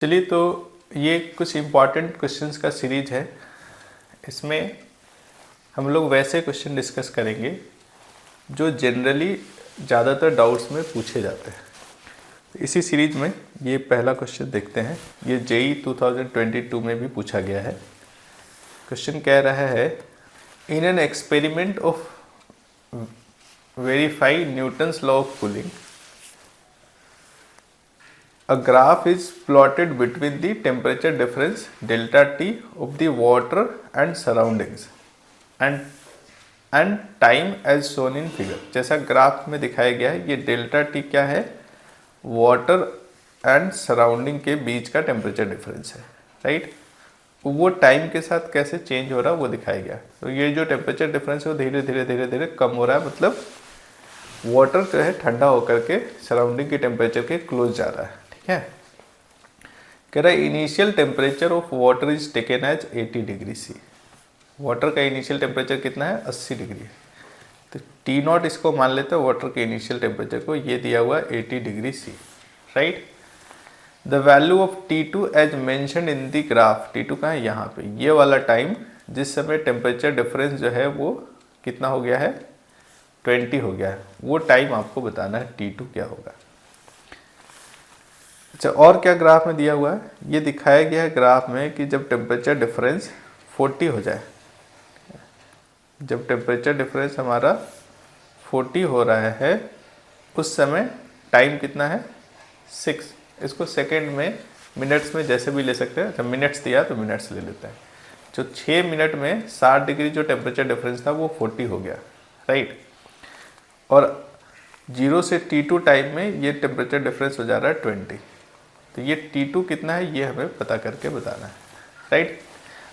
चलिए, तो ये कुछ इम्पॉर्टेंट क्वेश्चंस का सीरीज है। इसमें हम लोग वैसे क्वेश्चन डिस्कस करेंगे जो जनरली ज़्यादातर डाउट्स में पूछे जाते हैं। इसी सीरीज में ये पहला क्वेश्चन देखते हैं। ये जेई 2022 में भी पूछा गया है। क्वेश्चन कह रहा है, in an experiment of verify Newton's law of cooling, a graph is plotted between the temperature difference delta T of the water and surroundings and time as shown in figure। जैसा graph में दिखाया गया है, ये delta T क्या है? Water and surrounding के बीच का टेम्परेचर डिफरेंस है, राइट। वो टाइम के साथ कैसे चेंज हो रहा है वो दिखाया गया। तो ये जो टेम्परेचर डिफरेंस है वो धीरे धीरे धीरे धीरे कम हो रहा है, मतलब वाटर जो है ठंडा होकर के सराउंडिंग के टेम्परेचर के क्लोज जा रहा है, ठीक है। कह रहा है initial temperature of water is taken as 80 degree C. Water का इनिशियल टेम्परेचर कितना है? 80 डिग्री। तो टी नॉट इसको मान लेते हैं वाटर के इनिशियल टेम्परेचर को, ये दिया हुआ 80 degree C, right. The value of T2 as mentioned in the graph. T2 कहाँ है? यहाँ पे। ये वाला टाइम जिस समय टेम्परेचर डिफरेंस जो है वो कितना हो गया है? 20 हो गया है। वो टाइम आपको बताना है T2 क्या होगा। अच्छा, और क्या ग्राफ में दिया हुआ है? ये दिखाया गया है ग्राफ में कि जब टेम्परेचर डिफरेंस 40 हो जाए, जब टेम्परेचर डिफरेंस हमारा 40 हो रहा है उस समय टाइम कितना है? 6। इसको सेकंड में, मिनट्स में जैसे भी ले सकते हैं। जब मिनट्स दिया तो मिनट्स ले लेते हैं। जो 6 मिनट में 60 डिग्री जो टेम्परेचर डिफरेंस था वो 40 हो गया, राइट। और 0 से T2 टाइम में ये टेम्परेचर डिफरेंस हो जा रहा है 20। तो ये T2 कितना है ये हमें पता करके बताना है, राइट।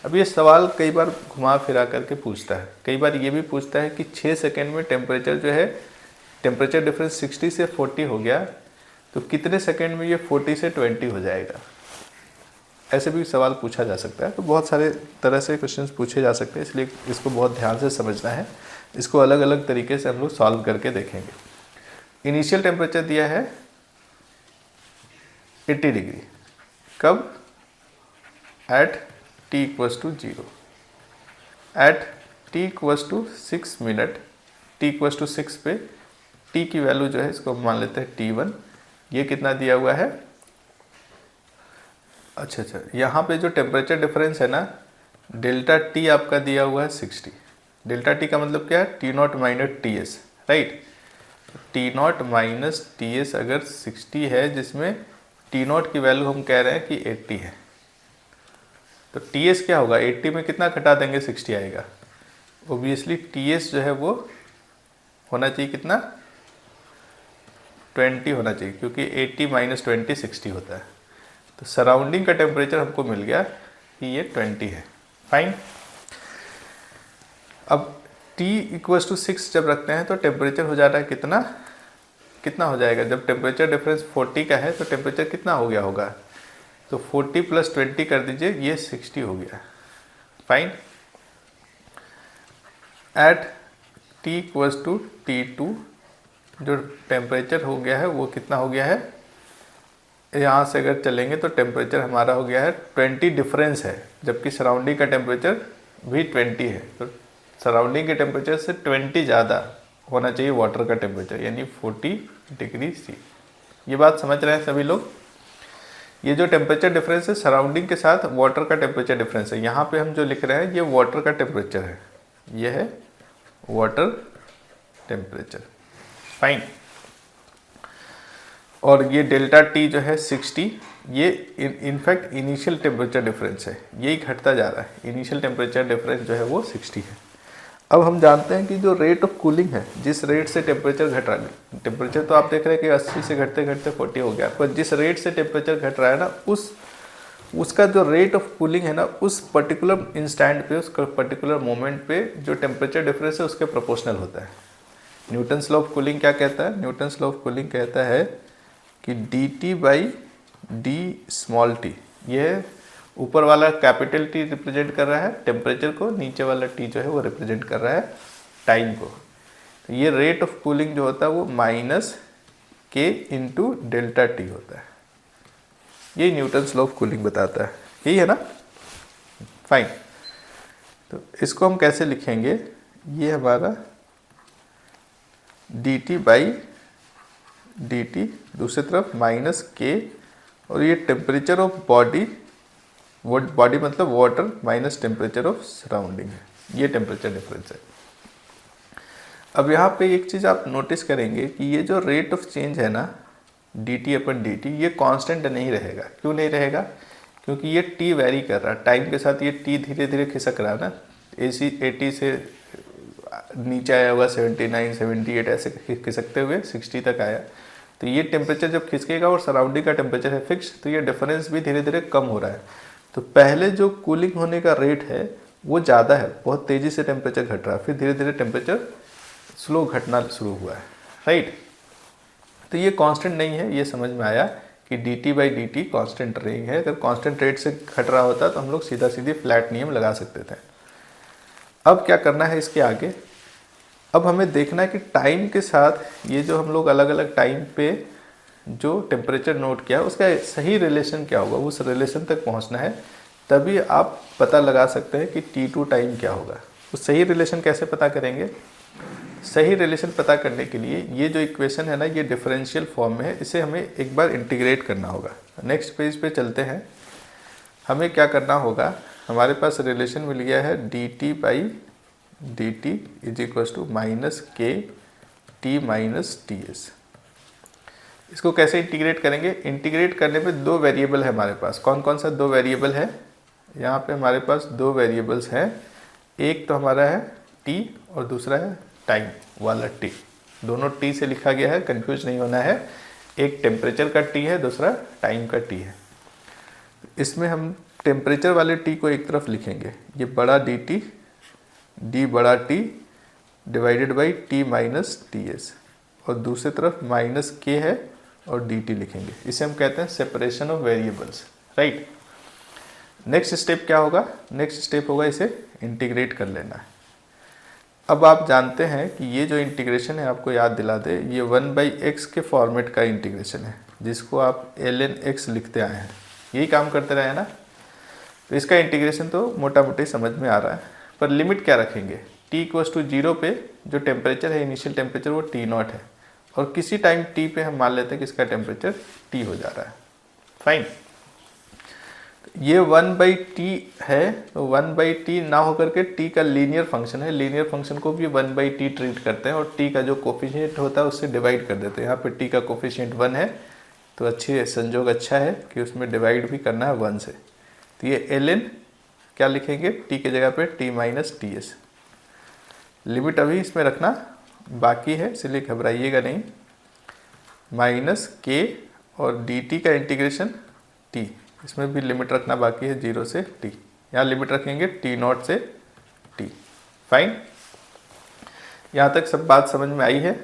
अब ये सवाल कई बार घुमा फिरा करके पूछता है। कई बार ये भी पूछता है कि 6 सेकंड में टेम्परेचर जो है, टेम्परेचर डिफरेंस 60 से 40 हो गया, तो कितने सेकंड में ये 40 से 20 हो जाएगा? ऐसे भी सवाल पूछा जा सकता है। तो बहुत सारे तरह से क्वेश्चंस पूछे जा सकते हैं, इसलिए इसको बहुत ध्यान से समझना है। इसको अलग अलग तरीके से हम लोग सॉल्व करके देखेंगे। इनिशियल टेम्परेचर दिया है 80 डिग्री। कब? At t equals to 0। At t equals to 6 minute, t equals to 6 पे t की वैल्यू जो है इसको मान लेते हैं T1। ये कितना दिया हुआ है? अच्छा, यहाँ पे जो टेम्परेचर डिफरेंस है ना, डेल्टा T आपका दिया हुआ है 60। डेल्टा T का मतलब क्या है? T0 minus TS, right. T0 minus TS अगर 60 है, जिसमें T0 की वैल्यू हम कह रहे हैं कि 80 है, तो TS क्या होगा? 80 में कितना घटा देंगे? 60 आएगा। ओबियसली TS जो है वो होना चाहिए कितना? 20 होना चाहिए, क्योंकि 80 माइनस 20 60 होता है। तो सराउंडिंग का टेम्परेचर हमको मिल गया कि ये 20 है, फाइन। अब T इक्वल्स टू 6 जब रखते हैं तो टेम्परेचर हो जा रहा है कितना? कितना हो जाएगा? जब टेम्परेचर डिफरेंस 40 का है तो टेम्परेचर कितना हो गया होगा? तो 40 प्लस 20 कर दीजिए, ये 60 हो गया, fine. At T equals to T2 जो टेम्परेचर हो गया है वो कितना हो गया है? यहाँ से अगर चलेंगे तो टेम्परेचर हमारा हो गया है 20 डिफरेंस है, जबकि सराउंडिंग का टेम्परेचर भी 20 है। तो सराउंडिंग के टेम्परेचर से 20 ज़्यादा होना चाहिए वाटर का टेम्परेचर, यानी 40 डिग्री सी। ये बात समझ रहे हैं सभी लोग? ये जो टेम्परेचर डिफरेंस है सराउंडिंग के साथ वाटर का टेम्परेचर डिफरेंस है। यहाँ पे हम जो लिख रहे हैं ये वाटर का टेम्परेचर है, ये है वाटर टेम्परेचर, फाइन। और ये डेल्टा T जो है 60, ये इनफैक्ट इनिशियल टेम्परेचर डिफरेंस है, यही घटता जा रहा है। इनिशियल टेम्परेचर डिफरेंस जो है वो 60 है। अब हम जानते हैं कि जो रेट ऑफ कूलिंग है, जिस रेट से टेम्परेचर घट रहा है, टेम्परेचर तो आप देख रहे हैं कि 80 से घटते घटते 40 हो गया, पर जिस रेट से टेम्परेचर घट रहा है ना, उसका जो रेट ऑफ कूलिंग है ना, उस पर्टिकुलर इंस्टेंट पे, उस पर्टिकुलर मोमेंट पे जो टेम्परेचर डिफरेंस है उसके प्रोपोर्शनल होता है। न्यूटन्स लॉ ऑफ कूलिंग क्या कहता है? न्यूटन्स लॉ ऑफ कूलिंग कहता है कि dt by D small t, ये ऊपर वाला कैपिटल T रिप्रेजेंट कर रहा है टेम्परेचर को, नीचे वाला T जो है वो रिप्रेजेंट कर रहा है टाइम को। तो ये रेट ऑफ कूलिंग जो होता है वो minus K into delta T होता है। ये न्यूटन्स लॉ ऑफ कूलिंग बताता है, यही है ना। फाइन, तो इसको हम कैसे लिखेंगे, ये हमारा dt बाई dt, दूसरी तरफ माइनस के, और ये टेम्परेचर ऑफ बॉडी, बॉडी मतलब water minus temperature of surrounding है, ये टेम्परेचर डिफरेंस है। अब यहाँ पे एक चीज़ आप नोटिस करेंगे कि ये जो रेट ऑफ चेंज है ना dt अपन dt, ये कांस्टेंट नहीं रहेगा। क्यों नहीं रहेगा, क्योंकि ये t वेरी कर रहा है टाइम के साथ, ये t धीरे धीरे खिसक रहा है ना, 80 से नीचे आया हुआ 79 78 ऐसे खिसकते हुए 60 तक आया। तो ये टेम्परेचर जब खिसकेगा और सराउंडिंग का टेम्परेचर है फिक्स, तो ये डिफरेंस भी धीरे धीरे कम हो रहा है। तो पहले जो कूलिंग होने का रेट है वो ज़्यादा है, बहुत तेज़ी से टेम्परेचर घट रहा है, फिर धीरे धीरे टेम्परेचर स्लो घटना शुरू हुआ है, राइट। तो ये कांस्टेंट नहीं है, ये समझ में आया कि dt by dt constant rate है। अगर कांस्टेंट रेट से घट रहा होता तो हम लोग सीधा सीधी फ्लैट नियम लगा सकते थे। अब क्या करना है इसके आगे, अब हमें देखना है कि टाइम के साथ ये जो हम लोग अलग अलग टाइम पे जो टेम्परेचर नोट किया उसका सही रिलेशन क्या होगा, उस रिलेशन तक पहुंचना है, तभी आप पता लगा सकते हैं कि t2 टाइम क्या होगा। उस सही रिलेशन कैसे पता करेंगे, सही रिलेशन पता करने के लिए ये जो इक्वेशन है ना ये डिफरेंशियल फॉर्म में है, इसे हमें एक बार इंटीग्रेट करना होगा। नेक्स्ट पेज पे चलते हैं, हमें क्या करना होगा, हमारे पास रिलेशन मिल गया है dt by dt is equals to minus के टी माइनस टी एस। इसको कैसे इंटीग्रेट करेंगे, इंटीग्रेट करने पे दो वेरिएबल है हमारे पास। कौन कौन सा दो वेरिएबल है, यहाँ पे हमारे पास दो वेरिएबल्स हैं, एक तो हमारा है t और दूसरा है टाइम वाला t। दोनों t से लिखा गया है, कंफ्यूज नहीं होना है। एक टेम्परेचर का t है, दूसरा टाइम का t है। इसमें हम टेम्परेचर वाले t को एक तरफ लिखेंगे, ये बड़ा dt, d बड़ा T divided by t minus T S, और दूसरी तरफ माइनस k है और dt लिखेंगे। इसे हम कहते हैं separation of variables, right. Next step क्या होगा, नेक्स्ट स्टेप होगा इसे इंटीग्रेट कर लेना है। अब आप जानते हैं कि ये जो इंटीग्रेशन है, आपको याद दिला दे, ये 1/x के फॉर्मेट का इंटीग्रेशन है, जिसको आप ln x लिखते आए हैं, यही काम करते रहे हैं ना। तो इसका इंटीग्रेशन तो मोटा मोटी समझ में आ रहा है, पर लिमिट क्या रखेंगे, t इक्वल्स टू 0 पे जो टेम्परेचर है, इनिशियल टेम्परेचर वो T0 है, और किसी टाइम t पे हम मान लेते हैं कि इसका टेम्परेचर t हो जा रहा है। फाइन, ये 1/t है, तो 1/t ना होकर के t का लीनियर फंक्शन है, लीनियर फंक्शन को भी 1/t ट्रीट करते हैं, और t का जो कोफिशिएंट होता है उससे डिवाइड कर देते हैं। यहाँ पे t का कोफिशिएंट 1 है, तो अच्छे संजोग अच्छा है कि उसमें डिवाइड भी करना है 1 से। तो ये ln क्या लिखेंगे, t की जगह पे t minus T S. Limit अभी इसमें रखना बाकी है, इसलिए घबराइएगा नहीं। माइनस k और dt का इंटीग्रेशन t, इसमें भी लिमिट रखना बाकी है 0 से t। यहाँ लिमिट रखेंगे T0 से t। फाइन, यहाँ तक सब बात समझ में आई है।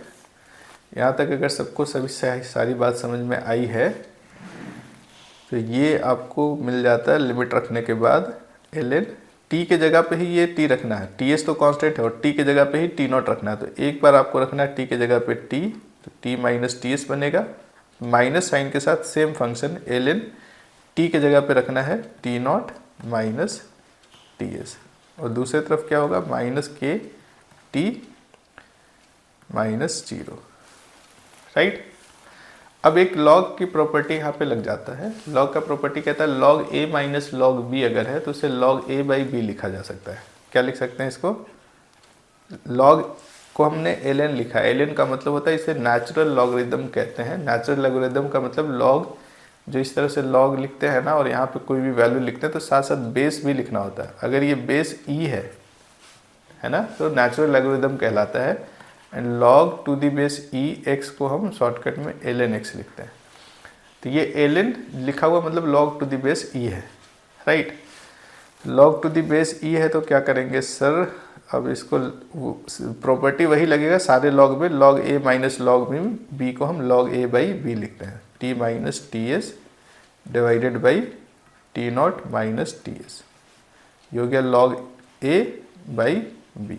यहाँ तक अगर सबको सभी सारी बात समझ में आई है तो ये आपको मिल जाता है लिमिट रखने के बाद ln t के जगह पे ही ये t रखना है, ts तो कांस्टेंट है, और t के जगह पे ही T0 रखना है। तो एक बार आपको रखना है t के जगह पे t, तो t माइनस टी एस बनेगा, माइनस साइन के साथ सेम फंक्शन ln t के जगह पे रखना है T0 माइनस टी एस, और दूसरी तरफ क्या होगा, माइनस के टी माइनस 0, राइट। अब एक लॉग की प्रॉपर्टी यहाँ पे लग जाता है। लॉग का प्रॉपर्टी कहता है log a minus log b अगर है तो उसे log a बाई b लिखा जा सकता है। क्या लिख सकते हैं इसको, log को हमने ln लिखा है, ln का मतलब होता है, इसे नेचुरल लॉगरिदम कहते हैं। नेचुरल लॉगरिदम का मतलब log जो इस तरह से log लिखते हैं ना, और यहाँ पे कोई भी वैल्यू लिखते हैं तो साथ साथ बेस भी लिखना होता है। अगर ये बेस e है ना, तो नेचुरल लॉगरिदम कहलाता है। And log to the base e x को हम शॉर्टकट में ln x लिखते हैं। तो ये ln लिखा हुआ मतलब log to the base e है, right. log to the base e है तो क्या करेंगे सर, अब इसको प्रॉपर्टी वही लगेगा सारे log में, log a minus log b को हम log a बाई b लिखते हैं, t minus T S divided by T0 minus T S, ये हो गया log a बाई b।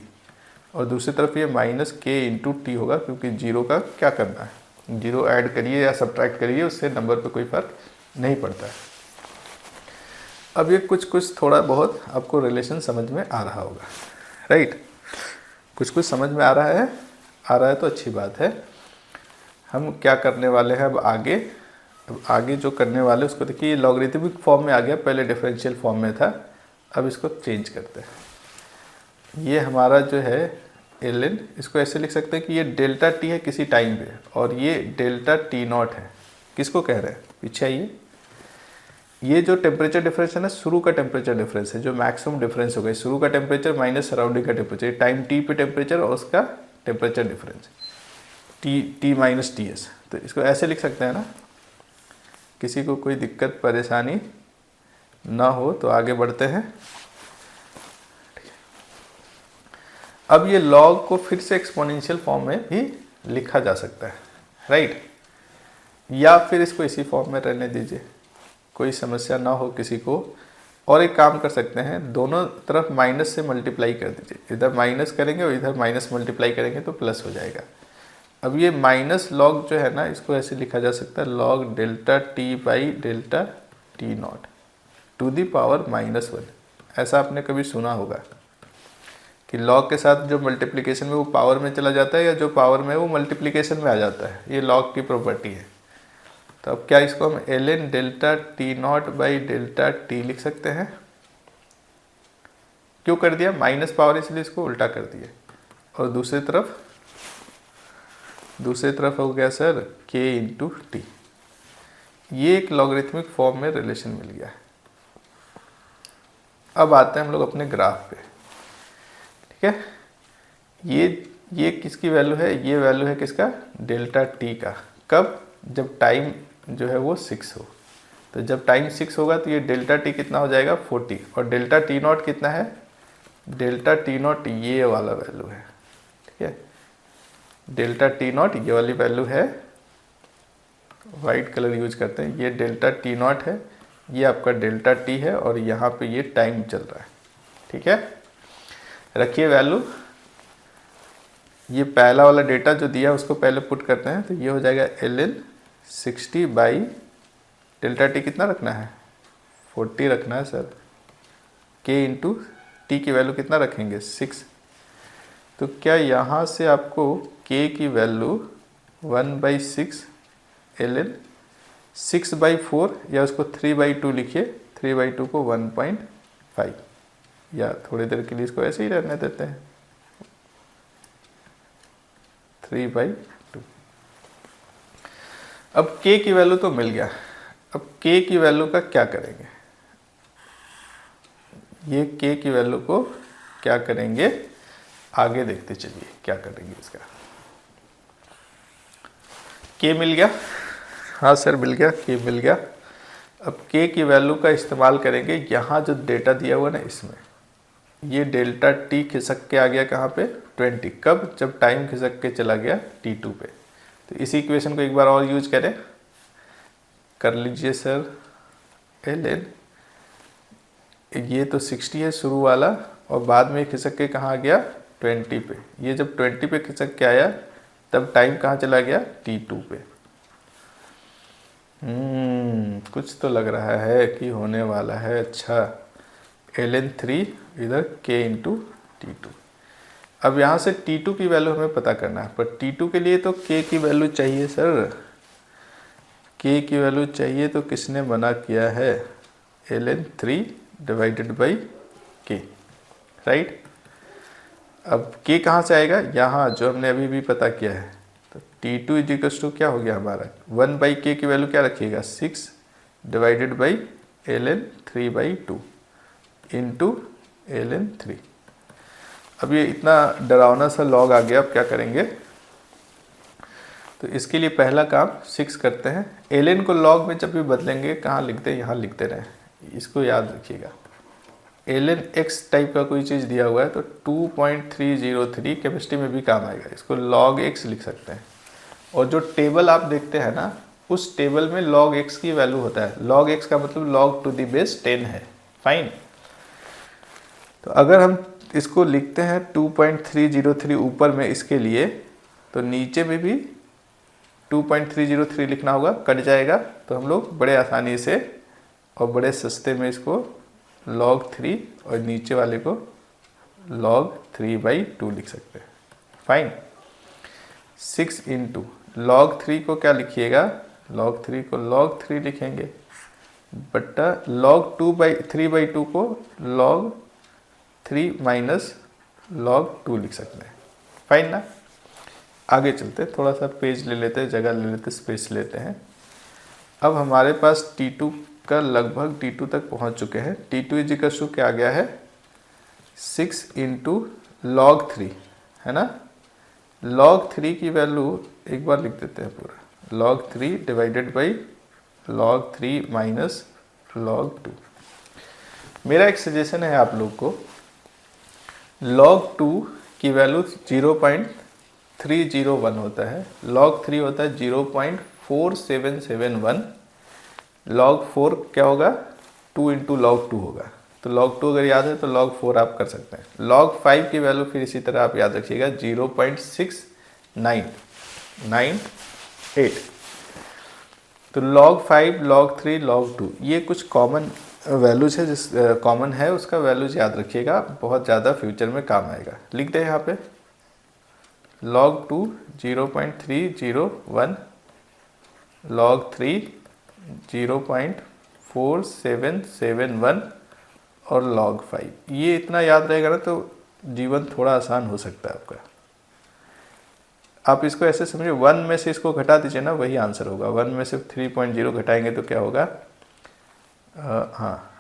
और दूसरी तरफ ये माइनस के इंटू टी होगा, क्योंकि जीरो का क्या करना है, जीरो ऐड करिए या सब्ट्रैक्ट करिए, उससे नंबर पे कोई फर्क नहीं पड़ता है। अब ये कुछ कुछ थोड़ा बहुत आपको रिलेशन समझ में आ रहा होगा, राइट? कुछ कुछ समझ में आ रहा है तो अच्छी बात है। हम क्या करने वाले हैं अब आगे जो करने वाले उसको देखिए, ये लॉगरिथमिक फॉर्म में आ गया, पहले डिफरेंशियल फॉर्म में था। अब इसको चेंज करते हैं। ये हमारा जो है ln, इसको ऐसे लिख सकते हैं कि ये डेल्टा टी है किसी टाइम पे, और ये डेल्टा टी नॉट है। किसको कह रहे हैं? पीछे आइए। ये जो टेम्परेचर डिफरेंस है ना, शुरू का टेम्परेचर डिफरेंस है, जो मैक्सिमम डिफरेंस होगा। शुरू का टेम्परेचर माइनस सराउंडिंग का टेम्परेचर, टाइम टी पे टेम्परेचर और उसका temperature difference, T minus T S. तो इसको ऐसे लिख सकते हैं ना। किसी को कोई दिक्कत परेशानी ना हो तो आगे बढ़ते हैं। अब ये लॉग को फिर से एक्सपोनेंशियल फॉर्म में भी लिखा जा सकता है, राइट? या फिर इसको इसी फॉर्म में रहने दीजिए, कोई समस्या ना हो किसी को। और एक काम कर सकते हैं, दोनों तरफ माइनस से मल्टीप्लाई कर दीजिए। इधर माइनस करेंगे और इधर माइनस मल्टीप्लाई करेंगे तो प्लस हो जाएगा। अब ये माइनस लॉग जो है ना, इसको ऐसे लिखा जा सकता है, log delta T by delta T not to the power -1। ऐसा आपने कभी सुना होगा कि log के साथ जो मल्टीप्लिकेशन में वो पावर में चला जाता है, या जो पावर में वो मल्टीप्लिकेशन में आ जाता है। ये log की प्रॉपर्टी है। तो अब क्या इसको हम ln delta T not by delta T लिख सकते हैं। क्यों कर दिया? माइनस पावर, इसलिए इसको उल्टा कर दिया। और दूसरी तरफ हो गया सर k इंटू टी। ये एक लॉगरिथमिक फॉर्म में रिलेशन मिल गया है। अब आते हैं हम लोग अपने ग्राफ पे, ठीक है? ये किसकी वैल्यू है? ये वैल्यू है किसका? डेल्टा टी का। कब? जब टाइम जो है वो 6 हो। तो जब टाइम 6 होगा तो ये डेल्टा टी कितना हो जाएगा? 40। और डेल्टा टी नॉट कितना है? डेल्टा टी नॉट ये वाला वैल्यू है, ठीक है? डेल्टा टी नॉट ये वाली वैल्यू है, वाइट कलर यूज करते हैं। ये डेल्टा टी नॉट है, ये आपका डेल्टा टी है, और यहाँ पे ये टाइम चल रहा है, ठीक है? रखिए वैल्यू। ये पहला वाला डेटा जो दिया उसको पहले पुट करते हैं, तो ये हो जाएगा ln 60 बाई डेल्टा टी कितना रखना है? 40 रखना है सर। k इंटू टी की वैल्यू कितना रखेंगे? 6। तो क्या यहाँ से आपको k की वैल्यू 1/6 ln 6/4, या उसको 3/2 लिखिए। 3/2 को 1.5, या थोड़ी देर के लिए इसको ऐसे ही रहने देते हैं, 3/2। अब k की वैल्यू तो मिल गया। अब k की वैल्यू का क्या करेंगे? ये k की वैल्यू को क्या करेंगे आगे देखते चलिए क्या करेंगे इसका। k मिल गया, हाँ सर मिल गया, k मिल गया। अब k की वैल्यू का इस्तेमाल करेंगे यहाँ जो डेटा दिया हुआ ना, इसमें ये डेल्टा t खिसक के आ गया कहाँ पे? 20। कब? जब टाइम खिसक के चला गया t2 पे। तो इसी इक्वेशन को एक बार और यूज करें, कर लीजिए सर। ln ये तो 60 है शुरू वाला, और बाद में खिसक के कहाँ आ गया? 20 पे। ये जब 20 पे खिसक के आया तब टाइम कहाँ चला गया? t2 पे। कुछ तो लग रहा है कि होने वाला है। अच्छा, ln 3 इधर k इंटू T2। अब यहाँ से T2 की वैल्यू हमें पता करना है, पर T2 के लिए तो k की वैल्यू चाहिए सर। k की वैल्यू चाहिए तो किसने मना किया है? ln 3 divided by k, right? अब k कहाँ से आएगा? यहाँ जो हमने अभी भी पता किया है। तो T2 इजिकल्स टू क्या हो गया हमारा? 1/k की वैल्यू क्या रखिएगा? 6 divided by ln 3/2 into ln 3। अब ये इतना डरावना सा लॉग आ गया, अब क्या करेंगे? तो इसके लिए पहला काम 6 करते हैं। ln को लॉग में जब भी बदलेंगे कहाँ लिखते हैं? यहाँ लिखते रहें, इसको याद रखिएगा। ln x टाइप का कोई चीज़ दिया हुआ है तो 2.303 केमिस्ट्री में भी काम आएगा, इसको log x लिख सकते हैं। और जो टेबल आप देखते हैं ना, उस टेबल में log x की वैल्यू होता है। log x का मतलब log टू द बेस 10 है, फाइन। तो अगर हम इसको लिखते हैं 2.303 ऊपर में इसके लिए, तो नीचे में भी 2.303 लिखना होगा, कट जाएगा तो हम लोग बड़े आसानी से और बड़े सस्ते में इसको log 3 और नीचे वाले को log 3/2 लिख सकते हैं। फाइन। 6 इंटू log 3 को क्या लिखिएगा, log 3 को log 3 लिखेंगे बट्टा log 3/2 को log 3 माइनस log 2 लिख सकते हैं। फाइन ना। आगे चलते, थोड़ा सा पेज ले लेते हैं, जगह ले लेते, स्पेस लेते हैं। अब हमारे पास T2 का लगभग T2 तक पहुंच चुके हैं। T2 इजिकल्स टू क्या आ गया है 6 इंटू log 3 है ना। log 3 की वैल्यू एक बार लिख देते हैं पूरा, log 3 divided by log 3 minus log 2। मेरा एक सजेशन है आप लोग को, log 2 की वैल्यू 0.301 होता है, log 3 होता है 0.4771, log 4 क्या होगा 2 इंटू log 2 होगा। तो log 2 अगर याद है तो log 4 आप कर सकते हैं। log 5 की वैल्यू फिर इसी तरह आप याद रखिएगा 0.6998। तो log 5, log 3, log 2 ये कुछ कॉमन वैल्यूज है, जिस कॉमन है उसका वैल्यूज याद रखिएगा, बहुत ज़्यादा फ्यूचर में काम आएगा। लिख दे यहाँ पे log 2 0.301, log 3 0.4771 और log 5। ये इतना याद रहेगा ना तो जीवन थोड़ा आसान हो सकता है आपका। आप इसको ऐसे समझिए, 1 में से इसको घटा दीजिए ना, वही आंसर होगा। 1 में से 3.0 घटाएंगे तो क्या होगा, हाँ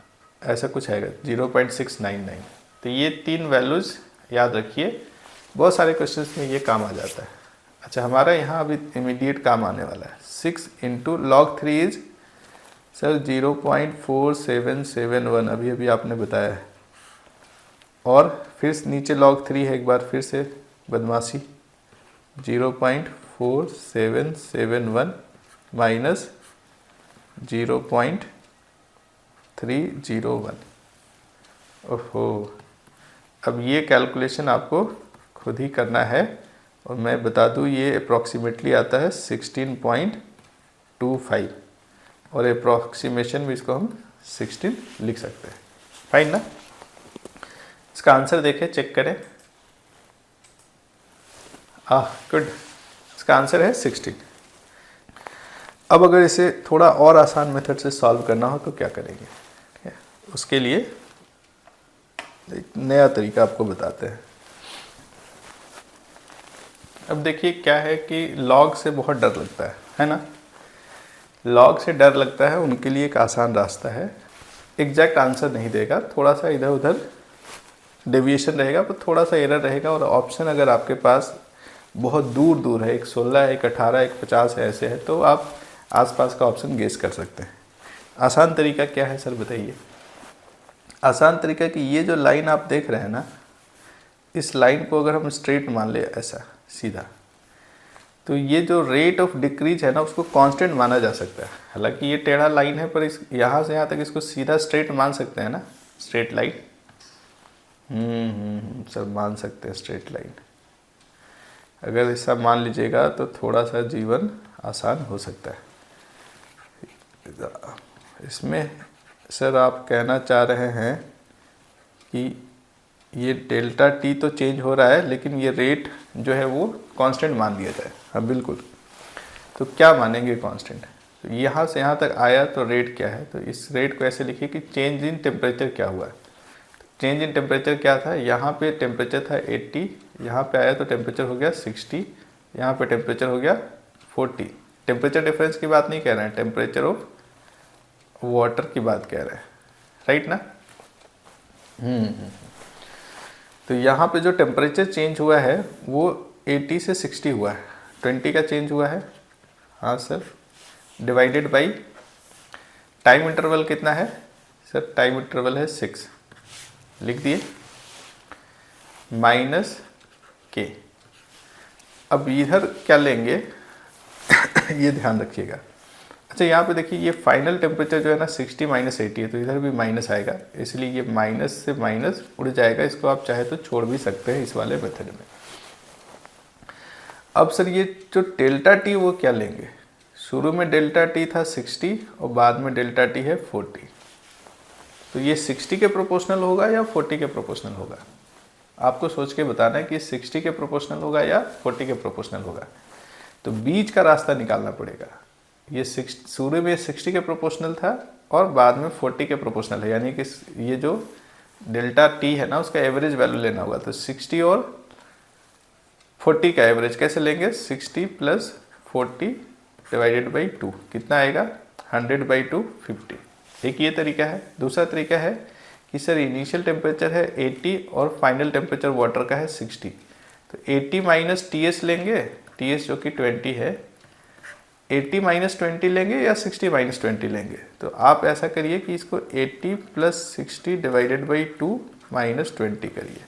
ऐसा कुछ आएगा 0.699। तो ये 3 वैल्यूज़ याद रखिए, बहुत सारे क्वेश्चंस में ये काम आ जाता है। अच्छा, हमारा यहाँ अभी इमीडिएट काम आने वाला है। 6 इंटू log 3 इज सर 0.4771 अभी अभी आपने बताया है, और फिर नीचे log 3 है, एक बार फिर से बदमाशी 0.4771 माइनस 0.301। ओहो, अब ये कैलकुलेशन आपको खुद ही करना है, और मैं बता दूं ये अप्रॉक्सीमेटली आता है 16.25, और अप्रॉक्सीमेशन में इसको हम 16 लिख सकते हैं। फाइन ना। इसका आंसर देखें, चेक करें। गुड, इसका आंसर है 16। अब अगर इसे थोड़ा और आसान मेथड से सॉल्व करना हो तो क्या करेंगे, उसके लिए एक नया तरीका आपको बताते हैं। अब देखिए क्या है कि लॉग से बहुत डर लगता है ना। लॉग से डर लगता है, उनके लिए एक आसान रास्ता है। एग्जैक्ट आंसर नहीं देगा, थोड़ा सा इधर उधर डेविएशन रहेगा, पर थोड़ा सा एरर रहेगा, और ऑप्शन अगर आपके पास बहुत दूर दूर है, एक 16 है, एक 18 है, एक 50 है, ऐसे है, तो आप आसपास का ऑप्शन गेस कर सकते हैं। आसान तरीका क्या है सर बताइए। आसान तरीका कि ये जो लाइन आप देख रहे हैं ना, इस लाइन को अगर हम स्ट्रेट मान ले ऐसा सीधा, तो ये जो रेट ऑफ डिक्रीज है ना उसको कांस्टेंट माना जा सकता है। हालांकि ये टेढ़ा लाइन है, पर इस यहाँ से यहाँ तक इसको सीधा स्ट्रेट मान सकते हैं ना, स्ट्रेट लाइन। सब मान सकते हैं स्ट्रेट लाइन। अगर ऐसा मान लीजिएगा तो थोड़ा सा जीवन आसान हो सकता है। इसमें सर आप कहना चाह रहे हैं कि ये डेल्टा टी तो चेंज हो रहा है, लेकिन ये रेट जो है वो कांस्टेंट मान लिया जाए। हाँ बिल्कुल। तो क्या मानेंगे कांस्टेंट, तो यहाँ से यहाँ तक आया तो रेट क्या है, तो इस रेट को ऐसे लिखिए कि चेंज इन टेम्परेचर क्या हुआ है। चेंज इन टेम्परेचर क्या था, यहाँ पे टेम्परेचर था 80, यहाँ पे आया तो टेम्परेचर हो गया 60, यहाँ पे टेम्परेचर हो गया 40। टेम्परेचर डिफरेंस की बात नहीं कह रहे हैं, टेम्परेचर ऑफ वाटर की बात कह रहे हैं, राइट ना। तो यहाँ पे जो टेम्परेचर चेंज हुआ है वो 80 से 60 हुआ है, 20 का चेंज हुआ है। हाँ sir, divided by time interval कितना है सर, टाइम इंटरवल है 6, लिख दिए, माइनस के। अब इधर क्या लेंगे ये ध्यान रखिएगा। अच्छा, यहाँ पे देखिए ये फाइनल टेम्परेचर जो है ना 60 माइनस 80 है, तो इधर भी माइनस आएगा, इसलिए ये माइनस से माइनस उड़ जाएगा। इसको आप चाहे तो छोड़ भी सकते हैं इस वाले मेथड में। अब सर ये जो डेल्टा टी वो क्या लेंगे, शुरू में डेल्टा टी था 60 और बाद में डेल्टा टी है 40, तो ये 60 के प्रोपोर्शनल होगा या 40 के प्रोपोर्शनल होगा? आपको सोच के बताना है कि 60 के प्रोपोर्शनल होगा या 40 के प्रोपोर्शनल होगा। तो बीच का रास्ता निकालना पड़ेगा। ये शुरू में 60 के प्रोपोर्शनल था और बाद में 40 के प्रोपोर्शनल है, यानी कि ये जो डेल्टा टी है ना उसका एवरेज वैल्यू लेना होगा। तो 60 और 40 का एवरेज कैसे लेंगे, 60 प्लस 40 डिवाइडेड बाई 2 कितना आएगा, 100/2 50। एक ये तरीका है। दूसरा तरीका है कि सर इनिशियल टेम्परेचर है 80 और फाइनल टेम्परेचर वाटर का है 60, तो 80 माइनस TS लेंगे, TS जो कि 20 है, 80 माइनस 20 लेंगे या 60 माइनस 20 लेंगे। तो आप ऐसा करिए कि इसको 80 प्लस 60 डिवाइडेड बाई 2 माइनस 20 करिए,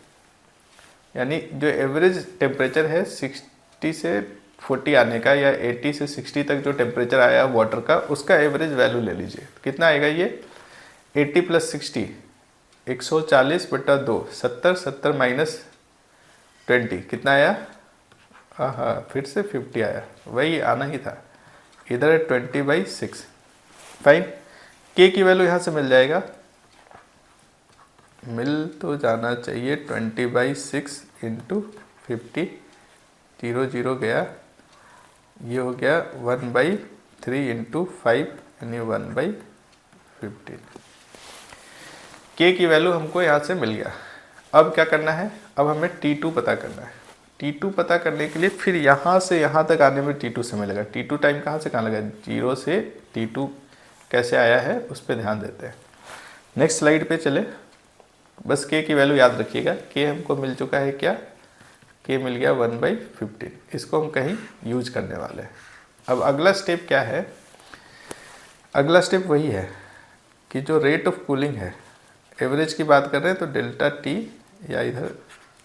यानी जो एवरेज टेम्परेचर है 60 से 40 आने का या 80 से 60 तक जो टेम्परेचर आया वाटर का, उसका एवरेज वैल्यू ले लीजिए। कितना आएगा ये, 80 प्लस 60 140/2, 70 माइनस 20 कितना आया, हाँ फिर से 50 आया, वही आना ही था, इधर है 20/6। फाइन, के की वैल्यू यहाँ से मिल जाएगा, मिल तो जाना चाहिए 20/6 इंटू 50, 0 0 गया, ये हो गया 1/3 इंटू 5 यानी 1/15। के की वैल्यू हमको यहाँ से मिल गया। अब क्या करना है, अब हमें T2 पता करना है। T2 पता करने के लिए फिर यहाँ से यहाँ तक आने में T2 समय लगा। T2 टाइम कहाँ से कहाँ लगा, 0 से T2 कैसे आया है उस पर ध्यान देते हैं। नेक्स्ट स्लाइड पे चले, बस के की वैल्यू याद रखिएगा। के हमको मिल चुका है क्या, के मिल गया 1/15, इसको हम कहीं यूज करने वाले हैं। अब अगला स्टेप क्या है, अगला स्टेप वही है कि जो रेट ऑफ कूलिंग है, एवरेज की बात कर रहे हैं तो डेल्टा टी या इधर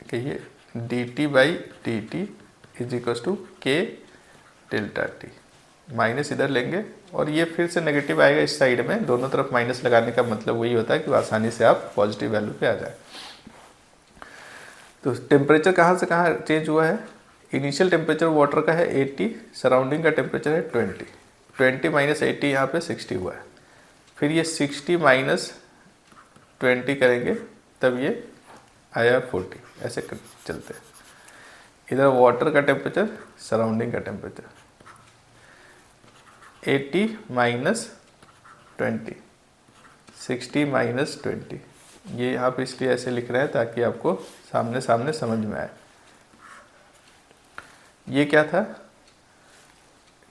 कहिए dt/dt इज इक्वल टू के डेल्टा टी, माइनस इधर लेंगे और ये फिर से नेगेटिव आएगा इस साइड में। दोनों तरफ माइनस लगाने का मतलब वही होता है कि आसानी से आप पॉजिटिव वैल्यू पे आ जाए। तो टेम्परेचर कहाँ से कहाँ चेंज हुआ है, इनिशियल टेम्परेचर वाटर का है 80, सराउंडिंग का टेम्परेचर है 20 माइनस 80 यहाँ पे 60 हुआ है। फिर ये 60 माइनस 20 करेंगे तब ये आया 40, ऐसे चलते हैं। इधर वाटर का टेम्परेचर, सराउंडिंग का टेम्परेचर 80 माइनस 20, 60 माइनस 20, ये यहाँ पे इसलिए ऐसे लिख रहे हैं ताकि आपको सामने सामने समझ में आए। ये क्या था,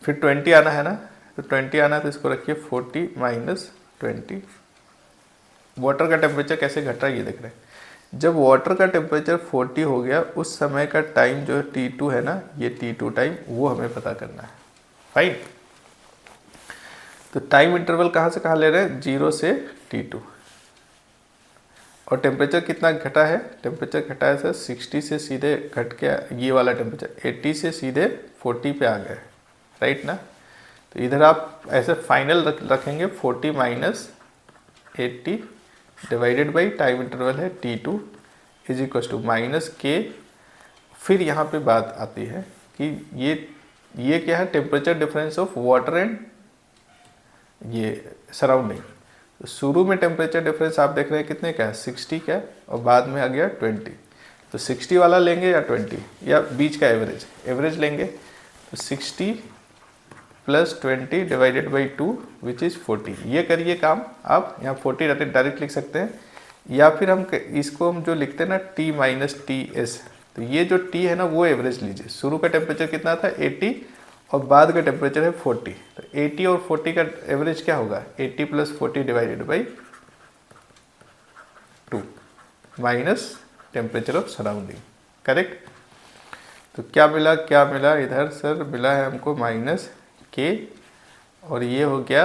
फिर 20 आना है ना, तो 20 आना है तो इसको रखिए 40 माइनस 20। वाटर का टेम्परेचर कैसे घट रहा है ये देख रहे हैं। जब वाटर का टेम्परेचर 40 हो गया उस समय का टाइम जो T2 है ना, ये T2 टाइम वो हमें पता करना है। फाइन, तो टाइम इंटरवल कहाँ से कहाँ ले रहे हैं, 0 से T2। और टेम्परेचर कितना घटा है, टेम्परेचर घटा है सर 60 से सीधे घट के ये वाला टेम्परेचर 80 से सीधे 40 पे आ गए, राइट ना। तो इधर आप ऐसे फाइनल रखेंगे 40 minus 80 divided by time interval है T2 is equal to minus के। फिर यहाँ पे बात आती है कि ये क्या है, temperature difference of water and ये सराउंडिंग। तो शुरू में टेम्परेचर डिफरेंस आप देख रहे हैं कितने का है, 60 का है, और बाद में आ गया 20। तो 60 वाला लेंगे या 20 या बीच का एवरेज लेंगे। तो 60 plus 20 divided by 2 which is 40। ये करिए काम आप, यहाँ 40 डायरेक्ट लिख सकते हैं, या फिर हम इसको हम जो लिखते हैं ना T माइनस TS, तो ये जो T है ना वो एवरेज लीजिए। शुरू का टेम्परेचर कितना था 80 और बाद का टेम्परेचर है 40, तो 80 और 40 का एवरेज क्या होगा, 80 plus 40 divided by 2 minus temperature of surrounding, correct. तो क्या मिला इधर सर, मिला है हमको माइनस के, और ये हो गया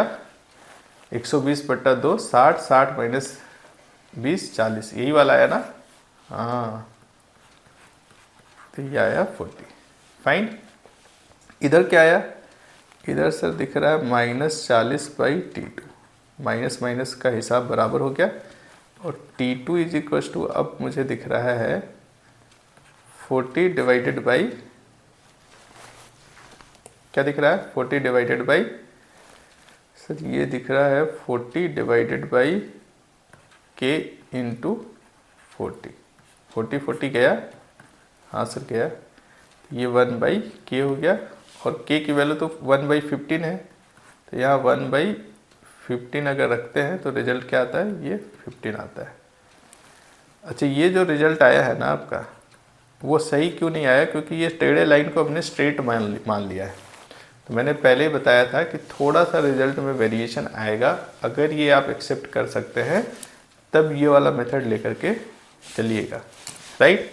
120/2, 60 माइनस 20 40, यही वाला आया ना, हाँ तो ये आया 40। फाइन, इधर क्या आया, इधर सर दिख रहा है -40/T2, माइनस माइनस का हिसाब बराबर हो गया, और T2 इज इक्वल टू अब मुझे दिख रहा है 40 डिवाइडेड बाई क्या दिख रहा है 40 डिवाइडेड बाई, सर ये दिख रहा है 40 डिवाइडेड बाई के इंटू 40 गया, हाँ सर गया, ये 1/k हो गया और k की वैल्यू तो 1/15 है, तो यहाँ 1/15 अगर रखते हैं तो रिजल्ट क्या आता है, ये 15 आता है। अच्छा ये जो रिजल्ट आया है ना आपका, वो सही क्यों नहीं आया, क्योंकि ये टेढ़े लाइन को हमने स्ट्रेट मान लिया है। तो मैंने पहले ही बताया था कि थोड़ा सा रिजल्ट में वेरिएशन आएगा, अगर ये आप एक्सेप्ट कर सकते हैं तब ये वाला मेथड लेकर के चलिएगा, राइट।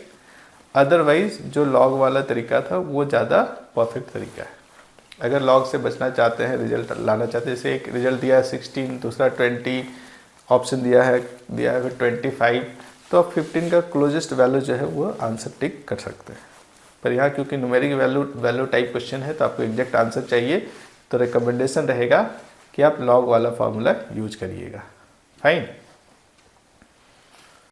अदरवाइज जो लॉग वाला तरीका था वो ज़्यादा परफेक्ट तरीका है। अगर लॉग से बचना चाहते हैं, रिजल्ट लाना चाहते हैं, जैसे एक रिजल्ट दिया है 16, दूसरा 20, ऑप्शन दिया है 25, तो आप 15 का क्लोजेस्ट वैल्यू जो है वो आंसर टिक कर सकते हैं। पर यहाँ क्योंकि न्यूमेरिक वैल्यू टाइप क्वेश्चन है तो आपको एग्जैक्ट आंसर चाहिए, तो रिकमेंडेशन रहेगा कि आप लॉग वाला फार्मूला यूज करिएगा। फाइन।